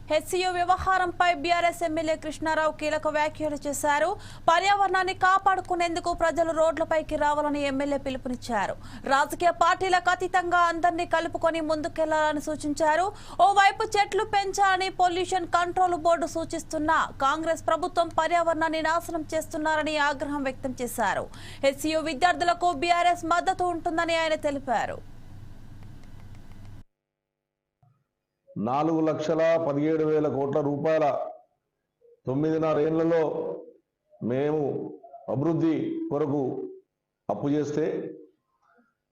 HCU వ్యవహారంపై BRS MLA Krishnarao కీలక వ్యాఖ్యలు చేశారు. పర్యావరణాన్ని కాపాడుకునేందుకు ప్రజలు రోడ్లపైకి రావాలని ఎమ్మెల్యే పిలుపునిచ్చారు. రాజకీయ పార్టీలకు అతీతంగా అందరినీ కలుపుకొని ముందుకెళ్లాలని సూచించారు. ఓవైపు చెట్లు పెంచాలని పొల్యూషన్ కంట్రోల్ బోర్డు సూచిస్తున్నా కాంగ్రెస్ ప్రభుత్వం పర్యావరణాన్ని నాశనం చేస్తున్నారని ఆగ్రహం వ్యక్తం చేశారు. హెచ్సియు విద్యార్థులకు బీఆర్ఎస్ మద్దతు ఉంటుందని ఆయన తెలిపారు. 4,17,000 కోట్ల రూపాయల 9.5 ఏళ్లలో మేము అభివృద్ధి కొరకు అప్పు చేస్తే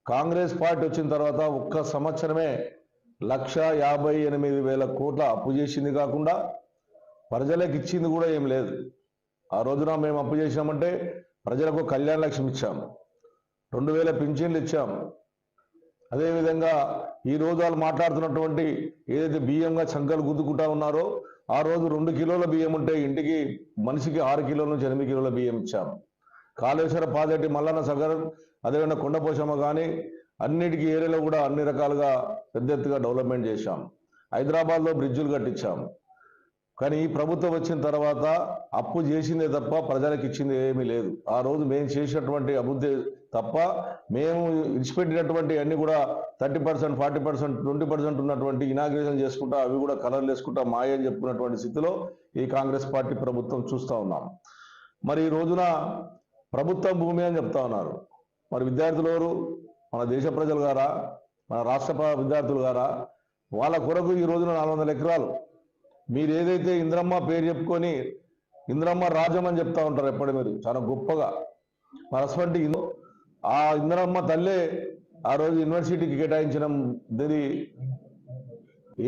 కాంగ్రెస్ పార్టీ వచ్చిన తర్వాత ఒక్క సంవత్సరమే 1,58,000 కోట్ల అప్పు చేసింది కాకుండా ప్రజలకు ఇచ్చింది కూడా ఏం లేదు. ఆ రోజున మేము అప్పు చేసామంటే ప్రజలకు కళ్యాణ లక్ష్మి ఇచ్చాము, 2,000 పింఛన్లు ఇచ్చాము. అదేవిధంగా ఈ రోజు వాళ్ళు మాట్లాడుతున్నటువంటి ఏదైతే బియ్యంగా సంఖ్యలు గుద్దుకుంటా ఉన్నారో ఆ రోజు 2 కిలోల బియ్యం ఉంటే ఇంటికి మనిషికి 6 కిలోల నుంచి 8 కిలోల బియ్యం ఇచ్చాము. కాళేశ్వర ప్రాజెక్టు మల్లన్న సాగర్ అదేవిధంగా కొండపోశమ్మ కానీ అన్నిటికీ ఏరియాలో కూడా అన్ని రకాలుగా పెద్ద ఎత్తుగా డెవలప్మెంట్ చేశాం. హైదరాబాద్లో బ్రిడ్జులు కట్టించాము. కానీ ఈ ప్రభుత్వం వచ్చిన తర్వాత అప్పు చేసిందే తప్ప ప్రజలకు ఇచ్చింది ఏమీ లేదు. ఆ రోజు మేము చేసినటువంటి అభివృద్ధి తప్ప మేము విడిచిపెట్టినటువంటి అన్ని కూడా 30%, 40%, 20% ఉన్నటువంటి ఇనాగ్రేషన్ చేసుకుంటా అవి కూడా కలర్లు వేసుకుంటా మాయని చెప్పుకున్నటువంటి స్థితిలో ఈ కాంగ్రెస్ పార్టీ ప్రభుత్వం చూస్తూ ఉన్నాం. మరి ఈ రోజున ప్రభుత్వం భూమి అని చెప్తా ఉన్నారు. మరి విద్యార్థులు ఎవరు? మన దేశ ప్రజలు గారా, మన రాష్ట్ర విద్యార్థులు గారా? వాళ్ళ కొరకు ఈ రోజున 400 ఎకరాలు మీరు ఏదైతే ఇంద్రమ్మ పేరు చెప్పుకొని ఇంద్రమ్మ రాజ్యం అని చెప్తా ఉంటారు ఎప్పటి మీరు చాలా గొప్పగా. అటువంటి ఆ ఇంద్రమ్మ తల్లే ఆ రోజు యూనివర్సిటీకి కేటాయించిన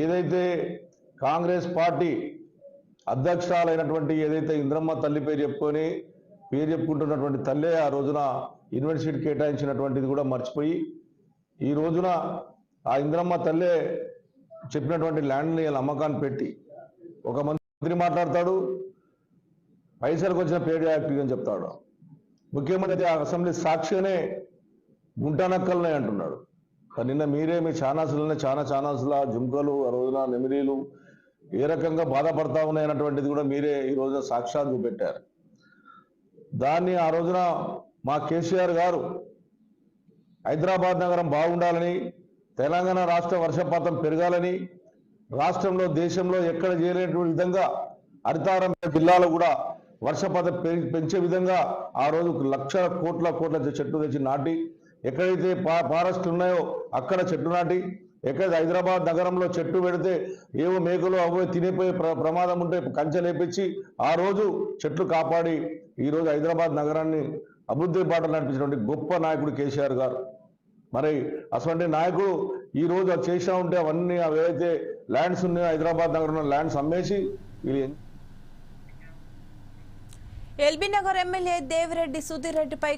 ఏదైతే కాంగ్రెస్ పార్టీ అధ్యక్షురాలైనటువంటి ఏదైతే ఇంద్రమ్మ తల్లి పేరు చెప్పుకుంటున్నటువంటి తల్లే ఆ రోజున యూనివర్సిటీ కేటాయించినటువంటిది కూడా మర్చిపోయి ఈ రోజున ఆ ఇంద్రమ్మ తల్లే చెప్పినటువంటి ల్యాండ్ని అమ్మకాన్ని పెట్టి ఒక మంత్రి మాట్లాడతాడు, పైసలకు వచ్చిన పేరు యాక్టివ్ అని చెప్తాడు. ముఖ్యమంత్రి ఆ అసెంబ్లీ సాక్షిగానే గుంటానక్కలనే అంటున్నాడు. నిన్న మీరే మీ ఛానల్స్ల జుంకలు ఆ రోజున నెమిలీలు ఏ రకంగా బాధపడతా ఉన్నాయన్నటువంటిది కూడా మీరే ఈ రోజున సాక్ష్యాలు చూపెట్టారు. దాన్ని ఆ రోజున మా కేసీఆర్ గారు హైదరాబాద్ నగరం బాగుండాలని, తెలంగాణ రాష్ట్ర వర్షపాతం పెరగాలని, రాష్ట్రంలో దేశంలో ఎక్కడ చేయలేనటువంటి విధంగా హరితారం జిల్లాలో కూడా వర్షపాతం పెంచే విధంగా ఆ రోజు లక్షల కోట్ల చెట్లు తెచ్చి నాటి, ఎక్కడైతే ఫారెస్ట్లు ఉన్నాయో అక్కడ చెట్టు నాటి, ఎక్కడైతే హైదరాబాద్ నగరంలో చెట్టు పెడితే ఏవో మేకలు అవో తినిపోయే ప్రమాదం ఉంటే కంచె లేపించి ఆ రోజు చెట్లు కాపాడి ఈ రోజు హైదరాబాద్ నగరాన్ని అభివృద్ధి బాటలు నడిపించినటువంటి గొప్ప నాయకుడు కేసీఆర్ గారు. మరి అటువంటి నాయకుడు ఈ రోజు అది చేసినా ఉంటే అవన్నీ ఏవైతే ల్యాండ్స్ ఉన్నాయో హైదరాబాద్ నగరంలో ల్యాండ్స్ అమ్మేసి వీళ్ళు ఎల్బీ నగర్ ఎమ్మెల్యే దేవిరెడ్డి సుధీర్ రెడ్డిపై